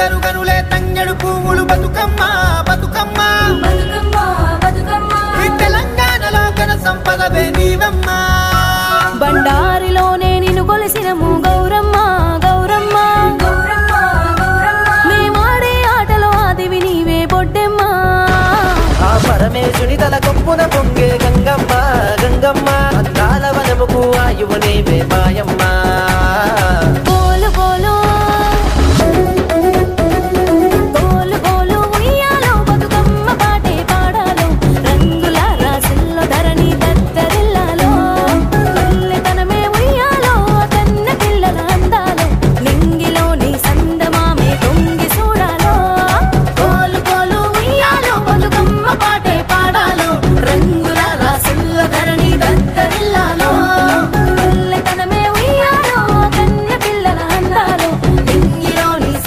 బంగారు గనులే తంగెడు పువ్వులు బతుకమ్మ బతుకమ్మ బతుకమ్మ బతుకమ్మ ఈ తెలంగాణలో ఘన సంపదవే నీవమ్మ బండారిలోనే నిన్ను కొలిసినము గౌరమ్మ గౌరమ్మ గౌరమ్మ గౌరమ్మ మేమాడే ఆటలో ఆదివి నీవే బొడ్డెమ్మ ఆ పరమేశుని తల కొప్పున పొంగే గంగమ్మ గంగమ్మ అందాల వనముకు ఆయువు నీవే మాయమ్మ